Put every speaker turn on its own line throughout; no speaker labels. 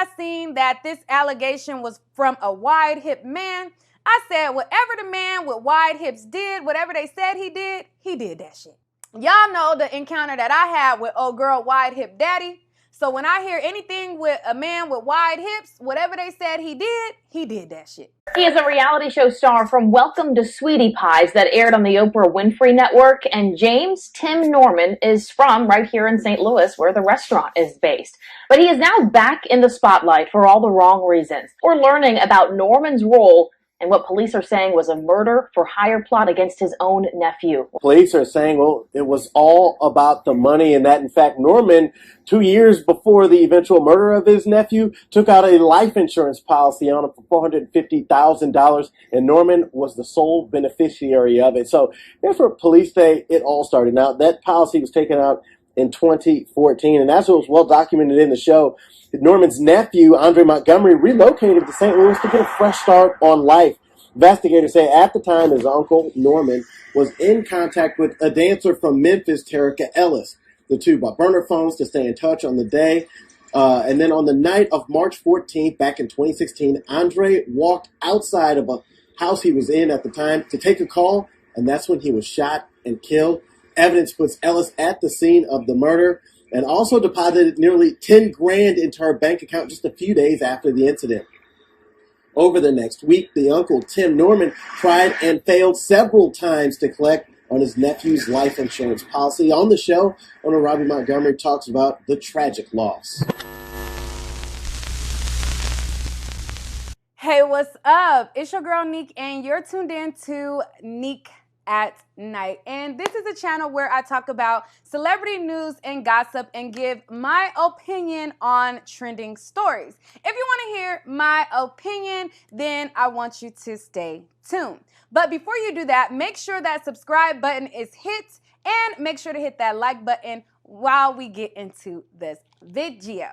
I seen that this allegation was from a wide hip man, I said whatever the man with wide hips did, whatever they said he did that shit. Y'all know the encounter that I had with old girl wide hip daddy. So when I hear anything with a man with wide hips, whatever they said he did that shit.
He is a reality show star from Welcome to Sweetie Pies that aired on the Oprah Winfrey Network, and James Tim Norman is from right here in St. Louis, where the restaurant is based. But he is now back in the spotlight for all the wrong reasons. We're learning about Norman's role and what police are saying was a murder-for-hire plot against his own nephew.
Police are saying, well, it was all about the money, and that, in fact, Norman, 2 years before the eventual murder of his nephew, took out a life insurance policy on him for $450,000, and Norman was the sole beneficiary of it. So here's where police say it all started. Now, that policy was taken out in 2014, and as it was well documented in the show, Norman's nephew, Andre Montgomery, relocated to St. Louis to get a fresh start on life. Investigators say at the time his uncle, Norman, was in contact with a dancer from Memphis, Terica Ellis. The two bought burner phones to stay in touch on the day. And then on the night of March 14th, back in 2016, Andre walked outside of a house he was in at the time to take a call, and that's when he was shot and killed. Evidence puts Ellis at the scene of the murder and also deposited nearly $10,000 into her bank account just a few days after the incident. Over the next week, the uncle, Tim Norman, tried and failed several times to collect on his nephew's life insurance policy. On the show, owner Robbie Montgomery talks about the tragic loss.
Hey, what's up? It's your girl, Neek, and you're tuned in to Neek at Night. And this is a channel where I talk about celebrity news and gossip and give my opinion on trending stories. If you want to hear my opinion, then I want you to stay tuned. But before you do that, make sure that subscribe button is hit and make sure to hit that like button while we get into this video.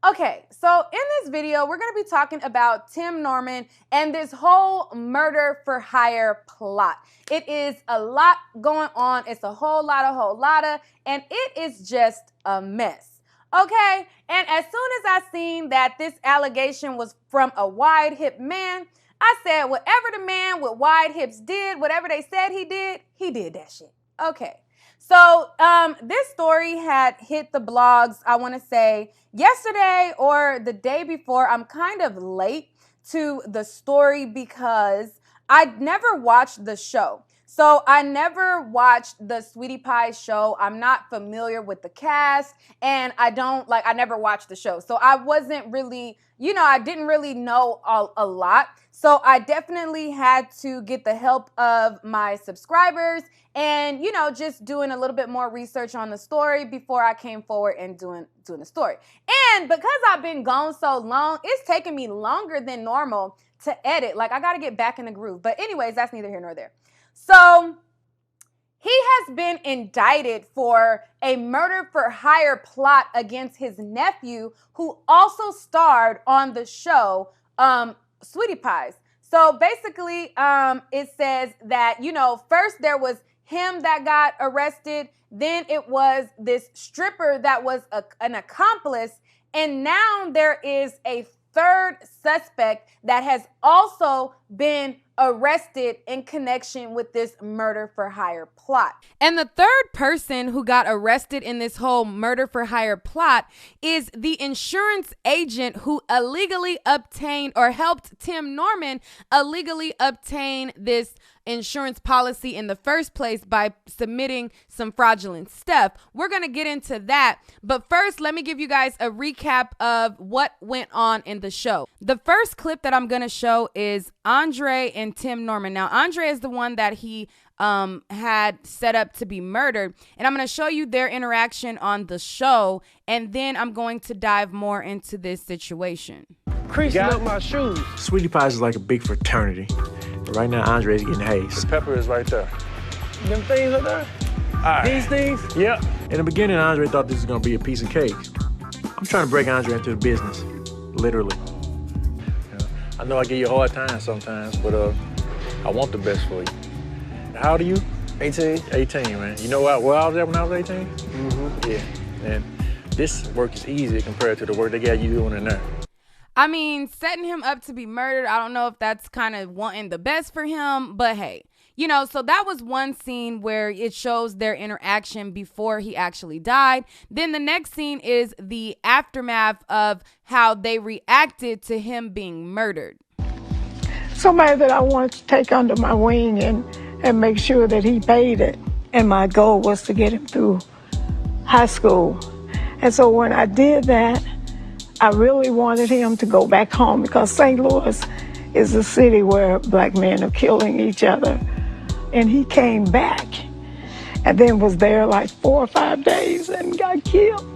Okay, so in this video, we're going to be talking about Tim Norman and this whole murder for hire plot. It is a lot going on. It's a whole lot, and it is just a mess. Okay, and as soon as I seen that this allegation was from a wide hip man, I said whatever the man with wide hips did, whatever they said he did that shit. Okay. So this story had hit the blogs, I want to say, yesterday or the day before. I'm kind of late to the story because I never watched the show. So I never watched the Sweetie Pie show. I'm not familiar with the cast, and I never watched the show. So I wasn't really, I didn't really know a lot. So I definitely had to get the help of my subscribers and, just doing a little bit more research on the story before I came forward and doing the story. And because I've been gone so long, it's taken me longer than normal to edit. I got to get back in the groove. But anyways, that's neither here nor there. So he has been indicted for a murder for hire plot against his nephew, who also starred on the show Sweetie Pies. So basically, it says that, first there was him that got arrested, then it was this stripper that was an accomplice, and now there is a third suspect that has also been arrested in connection with this murder for hire plot. And the third person who got arrested in this whole murder for hire plot is the insurance agent who illegally obtained or helped Tim Norman illegally obtain this insurance policy in the first place by submitting some fraudulent stuff. We're going to get into that. But first, let me give you guys a recap of what went on in the show. The first clip that I'm going to show is Andre and Tim Norman. Now, Andre is the one that he had set up to be murdered. And I'm going to show you their interaction on the show. And then I'm going to dive more into this situation.
Creasing up my shoes.
Sweetie Pies is like a big fraternity. Right now, Andre's getting hazed.
The pepper is right there. Them things are there? All right. These things?
Yep. In the beginning, Andre thought this was going to be a piece of cake. I'm trying to break Andre into the business, literally.
Yeah. I know I give you a hard time sometimes, but I want the best for you. How old are you?
18.
18, man. You know where I was at when I was 18?
Mm-hmm.
Yeah. And This work is easy compared to the work they got you doing in there.
I mean, setting him up to be murdered, I don't know if that's kind of wanting the best for him, but hey. You know, so that was one scene where it shows their interaction before he actually died. Then the next scene is the aftermath of how they reacted to him being murdered.
Somebody that I wanted to take under my wing and make sure that he paid it. And my goal was to get him through high school. And so when I did that, I really wanted him to go back home because St. Louis is a city where black men are killing each other. And he came back and then was there like 4 or 5 days and got killed.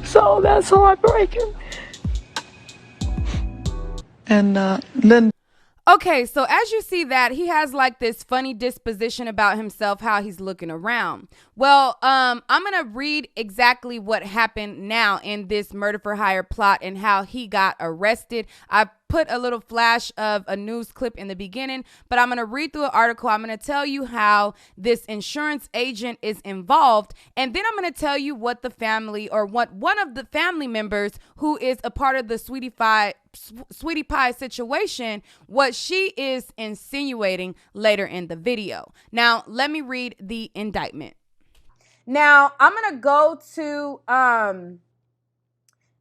So that's heartbreaking. And Linda.
Okay, so as you see that, he has like this funny disposition about himself, how he's looking around. Well, I'm going to read exactly what happened now in this murder for hire plot and how he got arrested. I put a little flash of a news clip in the beginning, but I'm going to read through an article. I'm going to tell you how this insurance agent is involved, and then I'm going to tell you what the family or what one of the family members who is a part of the Sweetie Pie situation, what she is insinuating later in the video. Now, let me read the indictment. Now, I'm going to go to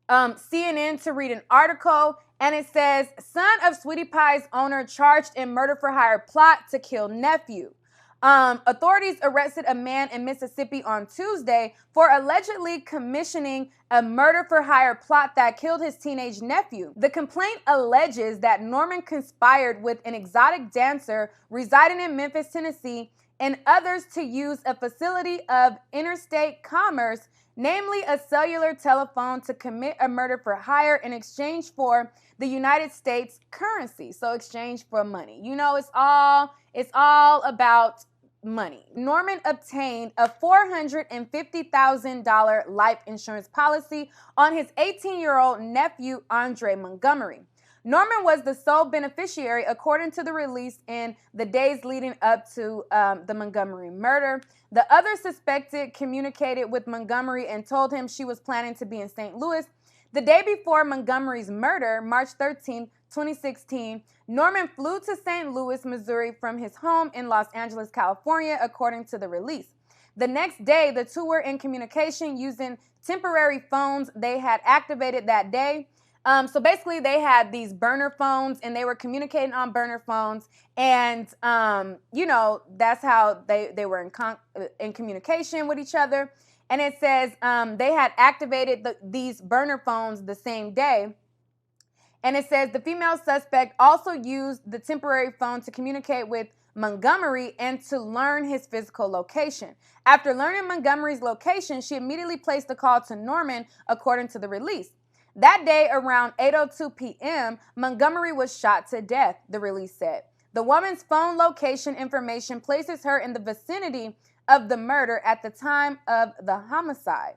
CNN to read an article, and it says, son of Sweetie Pie's owner charged in murder for hire plot to kill nephew. Authorities arrested a man in Mississippi on Tuesday for allegedly commissioning a murder for hire plot that killed his teenage nephew. The complaint alleges that Norman conspired with an exotic dancer residing in Memphis, Tennessee, and others to use a facility of interstate commerce, namely a cellular telephone, to commit a murder for hire in exchange for the United States currency. So exchange for money. You know, it's all about money. Norman obtained a $450,000 life insurance policy on his 18-year-old nephew, Andre Montgomery. Norman was the sole beneficiary, according to the release, in the days leading up to the Montgomery murder. The other suspected communicated with Montgomery and told him she was planning to be in St. Louis. The day before Montgomery's murder, March 13, 2016, Norman flew to St. Louis, Missouri from his home in Los Angeles, California, according to the release. The next day, the two were in communication using temporary phones they had activated that day. So basically, they had these burner phones, and they were communicating on burner phones. And, you know, that's how they were in communication with each other. And it says they had activated these burner phones the same day. And it says the female suspect also used the temporary phone to communicate with Montgomery and to learn his physical location. After learning Montgomery's location, she immediately placed the call to Norman, according to the release. That day, around 8:02 p.m., Montgomery was shot to death, the release said. The woman's phone location information places her in the vicinity of the murder at the time of the homicide.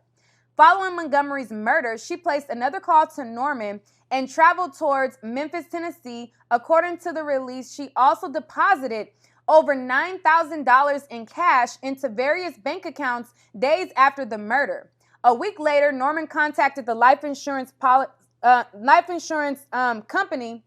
Following Montgomery's murder, she placed another call to Norman and traveled towards Memphis, Tennessee. According to the release, she also deposited over $9,000 in cash into various bank accounts days after the murder. A week later, Norman contacted the life insurance company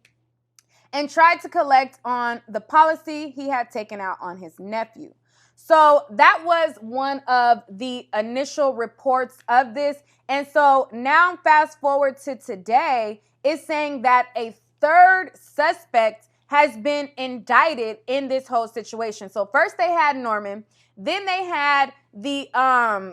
and tried to collect on the policy he had taken out on his nephew. So that was one of the initial reports of this. And so now fast forward to today, it's saying that a third suspect has been indicted in this whole situation. So first they had Norman, then they had the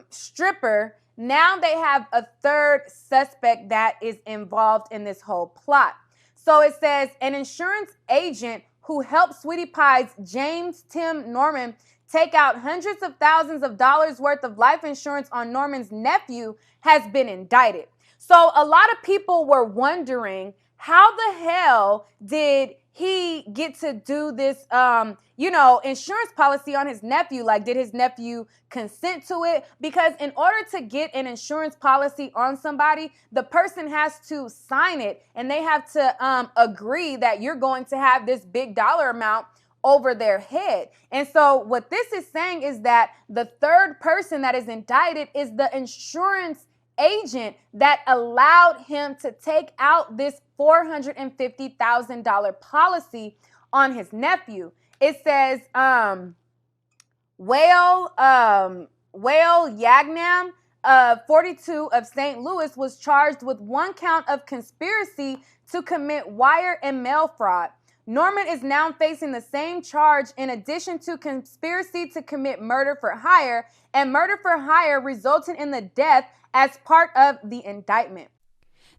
stripper. Now they have a third suspect that is involved in this whole plot. So it says an insurance agent who helped Sweetie Pie's James Tim Norman take out hundreds of thousands of dollars worth of life insurance on Norman's nephew has been indicted. So a lot of people were wondering, how the hell did he get to do this, insurance policy on his nephew? Like, did his nephew consent to it? Because in order to get an insurance policy on somebody, the person has to sign it, and they have to agree that you're going to have this big dollar amount over their head. And so what this is saying is that the third person that is indicted is the insurance agent that allowed him to take out this $450,000 policy on his nephew. It says, Whale Yagnam, 42 of St. Louis, was charged with 1 count of conspiracy to commit wire and mail fraud. Norman is now facing the same charge in addition to conspiracy to commit murder for hire and murder for hire resulting in the death as part of the indictment.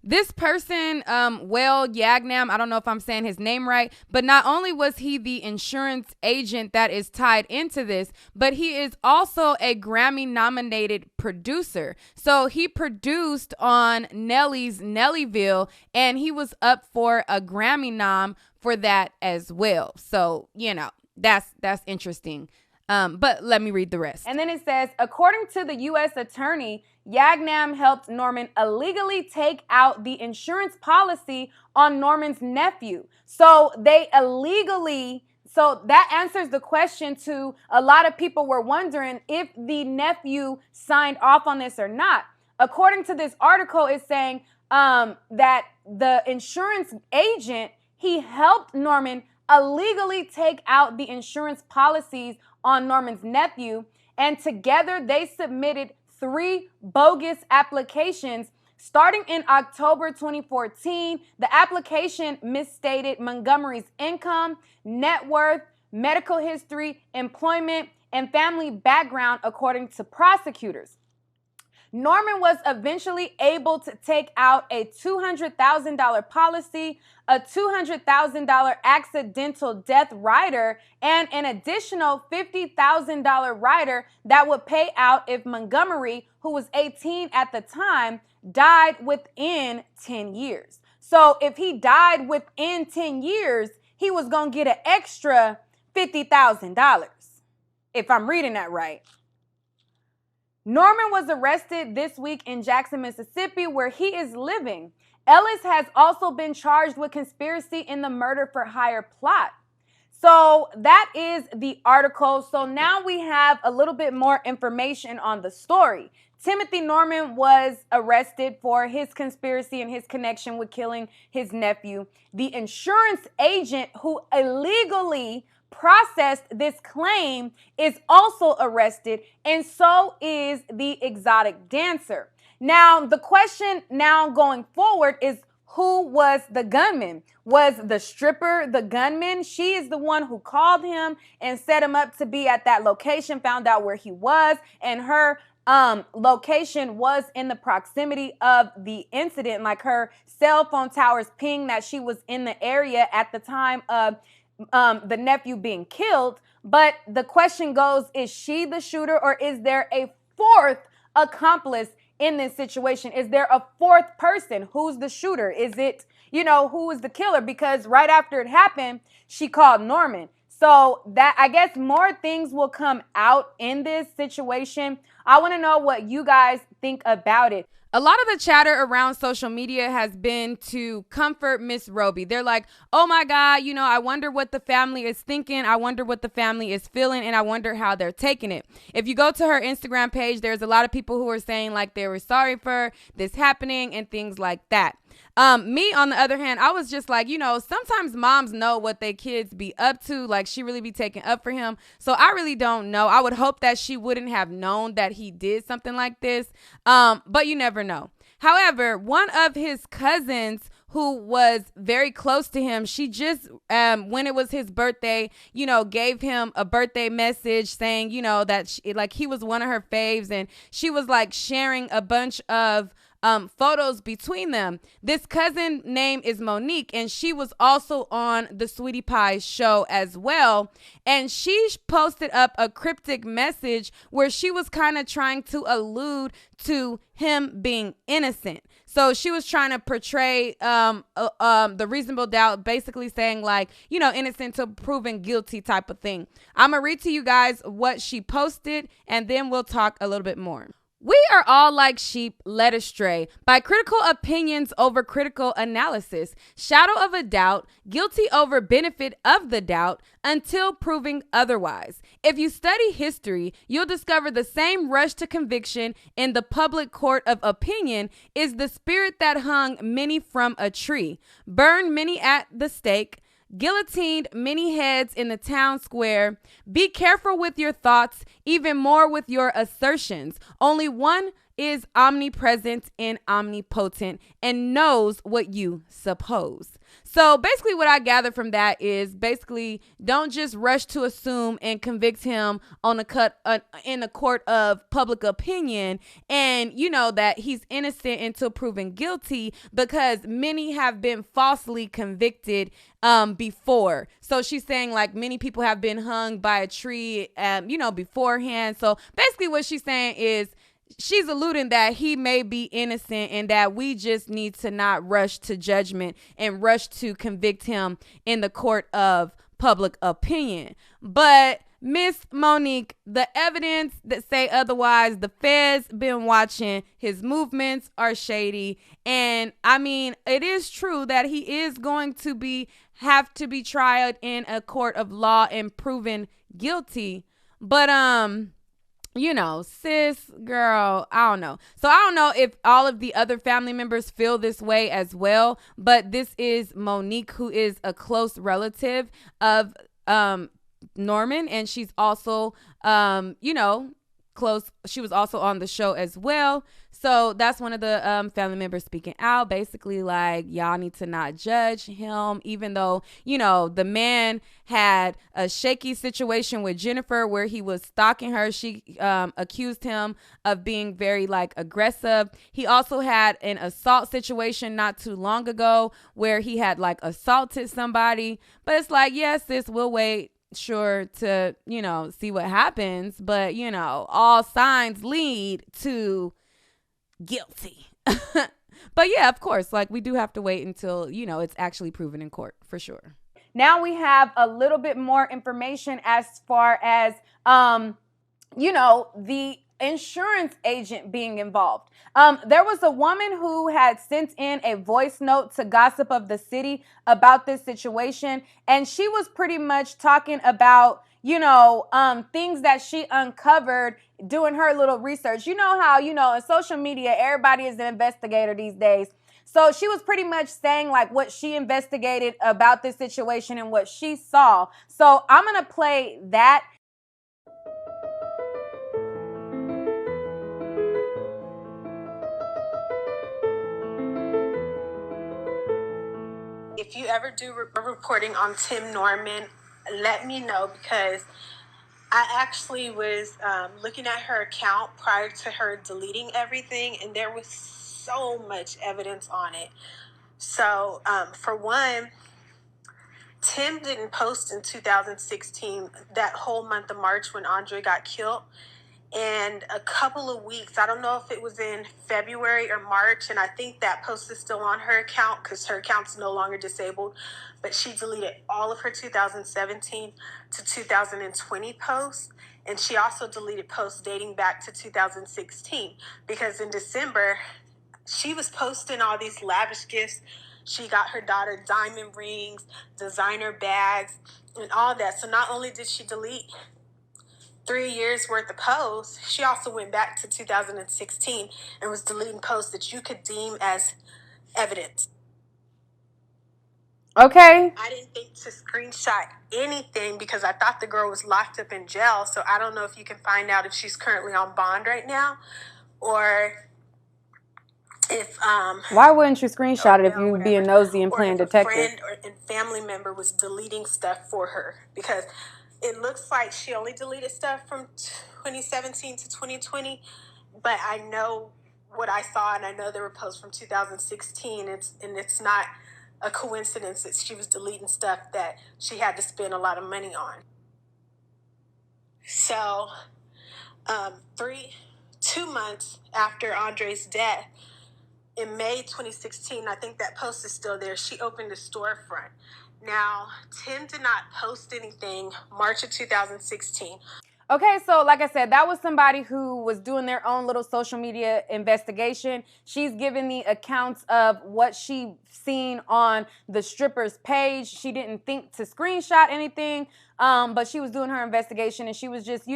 This person, Whale Yagnam, I don't know if I'm saying his name right, but not only was he the insurance agent that is tied into this, but he is also a Grammy-nominated producer. So he produced on Nelly's Nellyville, and he was up for a Grammy nom for that as well. So, you know, that's interesting. But let me read the rest. And then it says, according to the U.S. attorney, Yagnam helped Norman illegally take out the insurance policy on Norman's nephew. So they illegally, so that answers the question to a lot of people were wondering if the nephew signed off on this or not. According to this article, it's saying that the insurance agent, he helped Norman illegally take out the insurance policies on Norman's nephew, and together they submitted 3 bogus applications starting in October 2014. The application misstated Montgomery's income, net worth, medical history, employment, and family background, according to prosecutors. Norman was eventually able to take out a $200,000 policy, a $200,000 accidental death rider, and an additional $50,000 rider that would pay out if Montgomery, who was 18 at the time, died within 10 years. So if he died within 10 years, he was going to get an extra $50,000, if I'm reading that right. Norman was arrested this week in Jackson, Mississippi, where he is living. Ellis has also been charged with conspiracy in the murder for hire plot. So that is the article. So now we have a little bit more information on the story. Timothy Norman was arrested for his conspiracy and his connection with killing his nephew. The insurance agent who illegally processed this claim is also arrested, and so is the exotic dancer. Now, the question now going forward is, who was the gunman? Was the stripper the gunman? She is the one who called him and set him up to be at that location, found out where he was, and her location was in the proximity of the incident. Like, her cell phone towers ping that she was in the area at the time of the nephew being killed. But the question goes, is she the shooter, or is there a 4th accomplice in this situation? Is there a 4th person? Who's the shooter? Is it, who is the killer? Because right after it happened, she called Norman. So that, I guess, more things will come out in this situation. I want to know what you guys think about it. A lot of the chatter around social media has been to comfort Miss Roby. They're like, oh my God, I wonder what the family is thinking. I wonder what the family is feeling, and I wonder how they're taking it. If you go to her Instagram page, there's a lot of people who are saying like they were sorry for this happening and things like that. Me, on the other hand, I was just like, sometimes moms know what their kids be up to. Like, she really be taking up for him. So I really don't know. I would hope that she wouldn't have known that he did something like this. But you never know. However, one of his cousins who was very close to him, she just, when it was his birthday, gave him a birthday message saying, that he was one of her faves, and she was like sharing a bunch of photos between them. This cousin name is Monique, and she was also on the Sweetie Pie show as well. And she posted up a cryptic message where she was kind of trying to allude to him being innocent. So she was trying to portray the reasonable doubt, basically saying like, innocent till proven guilty type of thing. I'm going to read to you guys what she posted, and then we'll talk a little bit more. We are all like sheep led astray by critical opinions over critical analysis, shadow of a doubt, guilty over benefit of the doubt until proving otherwise. If you study history, you'll discover the same rush to conviction in the public court of opinion is the spirit that hung many from a tree, burned many at the stake, guillotined many heads in the town square. Be careful with your thoughts, even more with your assertions. Only one is omnipresent and omnipotent and knows what you suppose. So basically what I gather from that is basically don't just rush to assume and convict him on in a court of public opinion and you know that he's innocent until proven guilty because many have been falsely convicted before. So she's saying like many people have been hung by a tree beforehand. So basically what she's saying is she's alluding that he may be innocent and that we just need to not rush to judgment and rush to convict him in the court of public opinion. But Miss Monique, the evidence that say otherwise, the feds been watching, his movements are shady. And I mean, it is true that he is going to have to be tried in a court of law and proven guilty. But sis, girl, I don't know. So I don't know if all of the other family members feel this way as well, but this is Monique, who is a close relative of Norman, and she's also close. She was also on the show as well. So that's one of the family members speaking out, basically like y'all need to not judge him, even though, the man had a shaky situation with Jennifer where he was stalking her. She accused him of being very like aggressive. He also had an assault situation not too long ago where he had like assaulted somebody. But it's like, yes, sis, we'll wait. Sure to see what happens, but all signs lead to guilty. But yeah, of course, like we do have to wait until it's actually proven in court for sure. Now we have a little bit more information as far as the insurance agent being involved. There was a woman who had sent in a voice note to Gossip of the City about this situation, and she was pretty much talking about things that she uncovered doing her little research. You know how in social media everybody is an investigator these days. So she was pretty much saying like what she investigated about this situation and what she saw. So I'm gonna play that.
If you ever do reporting on Tim Norman, let me know, because I actually was looking at her account prior to her deleting everything, and there was so much evidence on it. So for one, Tim didn't post in 2016, that whole month of March when Andre got killed. And a couple of weeks, I don't know if it was in February or March, and I think that post is still on her account because her account's no longer disabled, but she deleted all of her 2017 to 2020 posts, and she also deleted posts dating back to 2016 because in December, she was posting all these lavish gifts. She got her daughter diamond rings, designer bags, and all that. So not only did she delete 3 years worth of posts, she also went back to 2016 and was deleting posts that you could deem as evidence.
Okay.
I didn't think to screenshot anything because I thought the girl was locked up in jail. So I don't know if you can find out if she's currently on bond right now or if
why wouldn't you screenshot it if you being nosy and playing detective?
Or if a friend and family member was deleting stuff for her, because it looks like she only deleted stuff from 2017 to 2020, but I know what I saw, and I know there were posts from 2016. It's not a coincidence that she was deleting stuff that she had to spend a lot of money on. So 2 months after Andre's death, in May 2016, I think that post is still there, she opened a storefront. Now, Tim did not post anything March of 2016.
Okay, so like I said, that was somebody who was doing their own little social media investigation. She's given the accounts of what she seen on the stripper's page. She didn't think to screenshot anything, but she was doing her investigation, and she was just,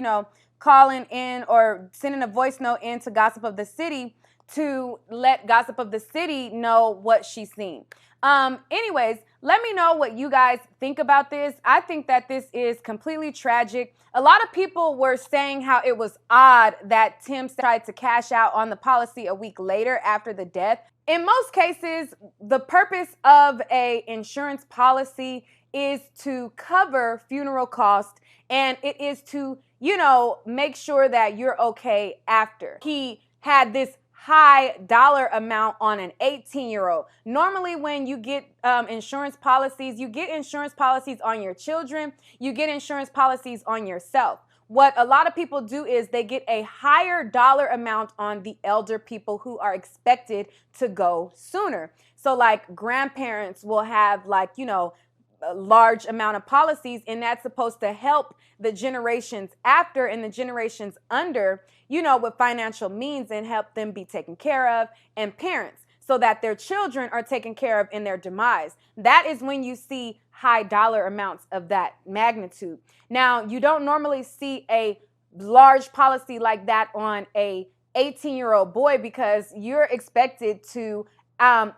calling in or sending a voice note in to Gossip of the City to let Gossip of the City know what she's seen. Anyways, let me know what you guys think about this. I think that this is completely tragic. A lot of people were saying how it was odd that Tim tried to cash out on the policy a week later after the death. In most cases, the purpose of a insurance policy is to cover funeral costs, and it is to, make sure that you're okay after. He had this high dollar amount on an 18-year-old. Normally, when you get insurance policies, you get insurance policies on your children, you get insurance policies on yourself. What a lot of people do is they get a higher dollar amount on the elder people who are expected to go sooner. So like grandparents will have a large amount of policies, and that's supposed to help the generations after and the generations under, with financial means, and help them be taken care of, and parents, so that their children are taken care of in their demise. That is when you see high dollar amounts of that magnitude. Now, you don't normally see a large policy like that on a 18-year-old boy, because you're expected to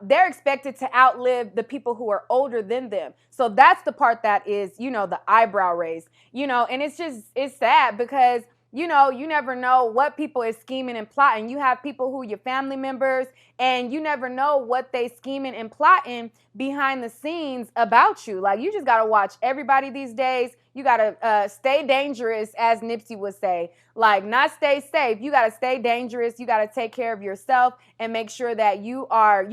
they're expected to outlive the people who are older than them. So that's the part that is, the eyebrow raise, and it's sad because, you never know what people is scheming and plotting. You have people who your family members, and you never know what they scheming and plotting behind the scenes about you. Like, you just got to watch everybody these days. You got to stay dangerous, as Nipsey would say. Like, not stay safe. You got to stay dangerous. You got to take care of yourself and make sure that you are,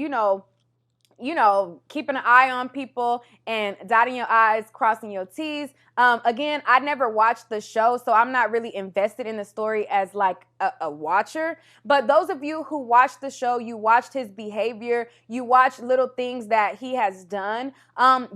keeping an eye on people and dotting your I's, crossing your T's. Again, I never watched the show, so I'm not really invested in the story as like a watcher. But those of you who watched the show, you watched his behavior, you watched little things that he has done.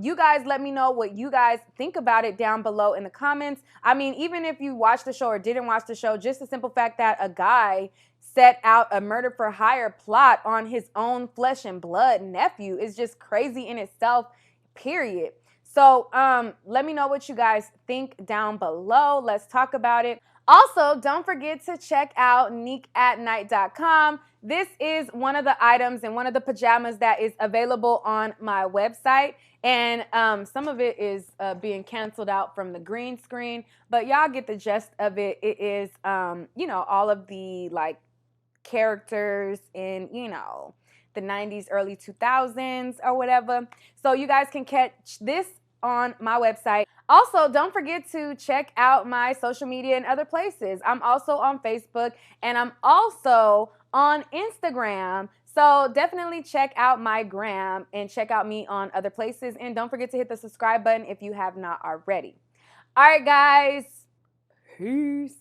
You guys let me know what you guys think about it down below in the comments. I mean, even if you watched the show or didn't watch the show, just the simple fact that a guy set out a murder for hire plot on his own flesh and blood nephew is just crazy in itself, period. So let me know what you guys think down below. Let's talk about it. Also, don't forget to check out neekatnight.com. This is one of the items and one of the pajamas that is available on my website. And some of it is being canceled out from the green screen, but y'all get the gist of it. It is, all of the characters in, the 90s, early 2000s or whatever. So you guys can catch this on my website. Also, don't forget to check out my social media and other places. I'm also on Facebook, and I'm also on Instagram. So definitely check out my gram and check out me on other places. And don't forget to hit the subscribe button if you have not already. All right, guys. Peace.